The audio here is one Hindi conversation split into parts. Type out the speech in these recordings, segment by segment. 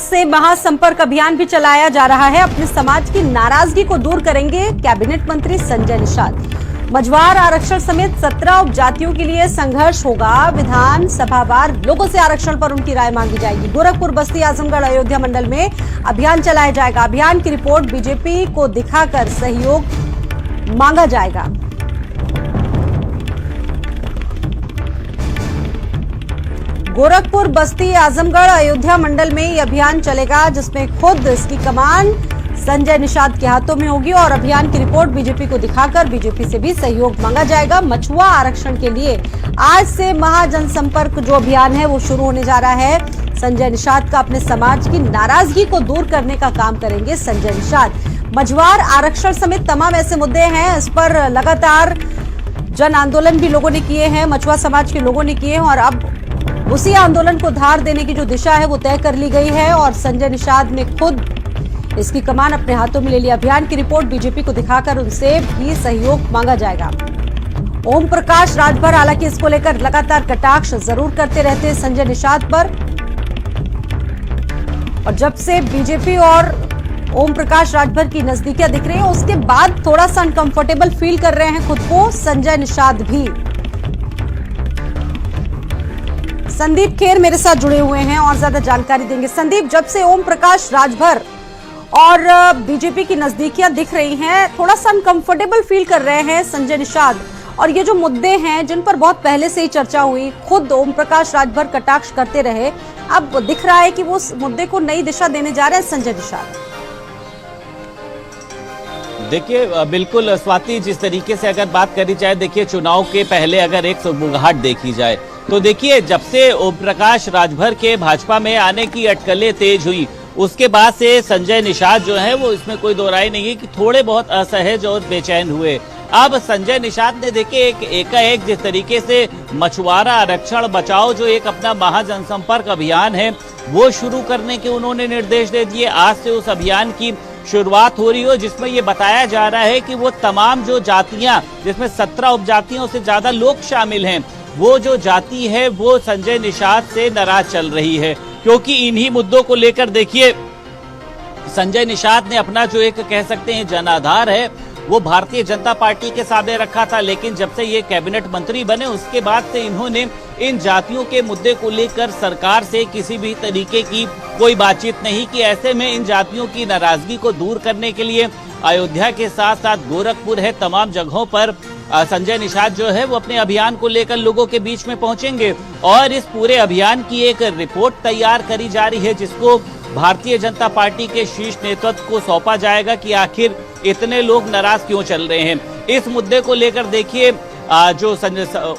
से महासंपर्क अभियान भी चलाया जा रहा है। अपने समाज की नाराजगी को दूर करेंगे कैबिनेट मंत्री संजय निषाद। मझवार आरक्षण समेत 17 उपजातियों के लिए संघर्ष होगा। विधानसभावार लोगों से आरक्षण पर उनकी राय मांगी जाएगी। गोरखपुर, बस्ती, आजमगढ़, अयोध्या मंडल में अभियान चलाया जाएगा। अभियान की रिपोर्ट बीजेपी को दिखाकर सहयोग मांगा जाएगा। गोरखपुर, बस्ती, आजमगढ़, अयोध्या मंडल में ये अभियान चलेगा, जिसमें खुद इसकी कमान संजय निषाद के हाथों में होगी और अभियान की रिपोर्ट बीजेपी को दिखाकर बीजेपी से भी सहयोग मांगा जाएगा। मछुआ आरक्षण के लिए आज से महाजनसंपर्क जो अभियान है वो शुरू होने जा रहा है। संजय निषाद का अपने समाज की नाराजगी को दूर करने का काम करेंगे संजय निषाद। मझवार आरक्षण समेत तमाम ऐसे मुद्दे हैं, इस पर लगातार जन आंदोलन भी लोगों ने किए हैं, मछुआ समाज के लोगों ने किए हैं और अब उसी आंदोलन को धार देने की जो दिशा है वो तय कर ली गई है और संजय निषाद ने खुद इसकी कमान अपने हाथों में ले ली। अभियान की रिपोर्ट बीजेपी को दिखाकर उनसे भी सहयोग मांगा जाएगा। ओम प्रकाश राजभर हालांकि इसको लेकर लगातार कटाक्ष जरूर करते रहते हैं संजय निषाद पर, और जब से बीजेपी और ओम प्रकाश राजभर की नजदीकियां दिख रही है उसके बाद थोड़ा सा अनकंफर्टेबल फील कर रहे हैं खुद को संजय निषाद भी। संदीप खेर मेरे साथ जुड़े हुए हैं और ज्यादा जानकारी देंगे। संदीप, जब से ओम प्रकाश राजभर और बीजेपी की नजदीकियां दिख रही हैं, थोड़ा सा अनकंफर्टेबल फील कर रहे हैं संजय निषाद, और ये जो मुद्दे हैं जिन पर बहुत पहले से ही चर्चा हुई, खुद ओम प्रकाश राजभर कटाक्ष करते रहे, अब दिख रहा है कि वो उस मुद्दे को नई दिशा देने जा रहे हैं संजय निषाद। देखिए बिल्कुल स्वाति, जिस तरीके से अगर बात करी जाए, देखिए चुनाव के पहले अगर एक सुगबुगाहट देखी जाए तो देखिए जब से ओम प्रकाश राजभर के भाजपा में आने की अटकलें तेज हुई उसके बाद से संजय निषाद जो है वो इसमें कोई दो राय नहीं है कि थोड़े बहुत असहज और बेचैन हुए। अब संजय निषाद ने देखिए एकाएक जिस तरीके से मछुआरा आरक्षण बचाओ जो एक अपना महाजनसंपर्क अभियान है वो शुरू करने के उन्होंने निर्देश दे दिए। आज से उस अभियान की शुरुआत हो रही हो, जिसमें ये बताया जा रहा है कि वो तमाम जो जातियां, जिसमें 17 उपजातियों से ज्यादा लोग शामिल हैं, वो जो जाति है वो संजय निषाद से नाराज चल रही है, क्योंकि इन्हीं मुद्दों को लेकर देखिए संजय निषाद ने अपना जो एक कह सकते हैं जनाधार है वो भारतीय जनता पार्टी के सामने रखा था। लेकिन जब से ये कैबिनेट मंत्री बने उसके बाद से इन्होंने इन जातियों के मुद्दे को लेकर सरकार से किसी भी तरीके की कोई बातचीत नहीं की। ऐसे में इन जातियों की नाराजगी को दूर करने के लिए अयोध्या के साथ साथ गोरखपुर है, तमाम जगहों पर संजय निषाद जो है वो अपने अभियान को लेकर लोगों के बीच में पहुंचेंगे और इस पूरे अभियान की एक रिपोर्ट तैयार करी जा रही है, जिसको भारतीय जनता पार्टी के शीर्ष नेतृत्व को सौंपा जाएगा कि आखिर इतने लोग नाराज क्यों चल रहे हैं। इस मुद्दे को लेकर देखिए जो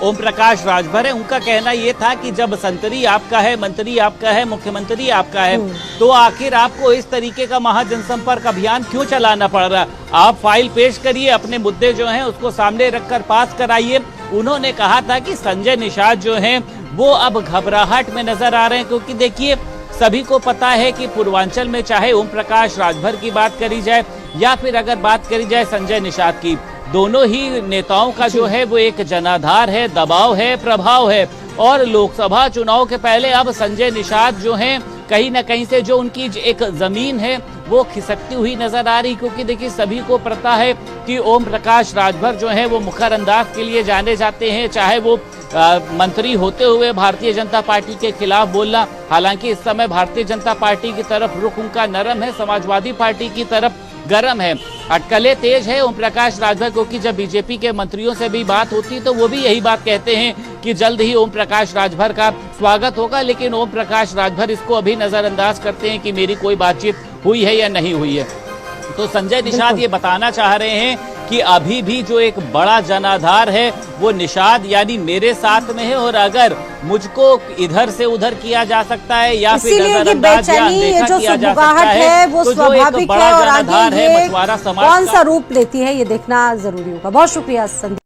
ओम प्रकाश राजभर है उनका कहना ये था कि जब संतरी आपका है, मंत्री आपका है, मुख्यमंत्री आपका है, तो आखिर आपको इस तरीके का महाजनसंपर्क अभियान क्यों चलाना पड़ रहा। आप फाइल पेश करिए, अपने मुद्दे जो हैं उसको सामने रखकर पास कराइए। उन्होंने कहा था कि संजय निषाद जो हैं वो अब घबराहट में नजर आ रहे हैं, क्योंकि देखिए सभी को पता है कि पूर्वांचल में चाहे ओम प्रकाश राजभर की बात करी जाए या फिर अगर बात करी जाए संजय निषाद की, दोनों ही नेताओं का जो है वो एक जनाधार है, दबाव है, प्रभाव है। और लोकसभा चुनाव के पहले अब संजय निषाद जो हैं कहीं ना कहीं से जो उनकी एक जमीन है वो खिसकती हुई नजर आ रही, क्योंकि देखिए सभी को पता है कि ओम प्रकाश राजभर जो है वो मुखर अंदाज के लिए जाने जाते हैं, चाहे वो मंत्री होते हुए भारतीय जनता पार्टी के खिलाफ बोलना। हालांकि इस समय भारतीय जनता पार्टी की तरफ रुख उनका नरम है, समाजवादी पार्टी की तरफ गरम है, अटकलें तेज है ओम प्रकाश राजभर, क्योंकि जब बीजेपी के मंत्रियों से भी बात होती तो वो भी यही बात कहते हैं कि जल्द ही ओम प्रकाश राजभर का स्वागत होगा। लेकिन ओम प्रकाश राजभर इसको अभी नजरअंदाज करते हैं कि मेरी कोई बातचीत हुई है या नहीं हुई है। तो संजय निषाद ये बताना चाह रहे हैं कि अभी भी जो एक बड़ा जनाधार है वो निषाद यानी मेरे साथ में है, और अगर मुझको इधर से उधर किया जा सकता है या फिर नजरअंदाज या अनदेखा किया जा सकता है, वो तो जो एक बड़ा जनाधार है मछुआरा समाज कौन सा रूप लेती है ये देखना जरूरी होगा। बहुत शुक्रिया संदीप।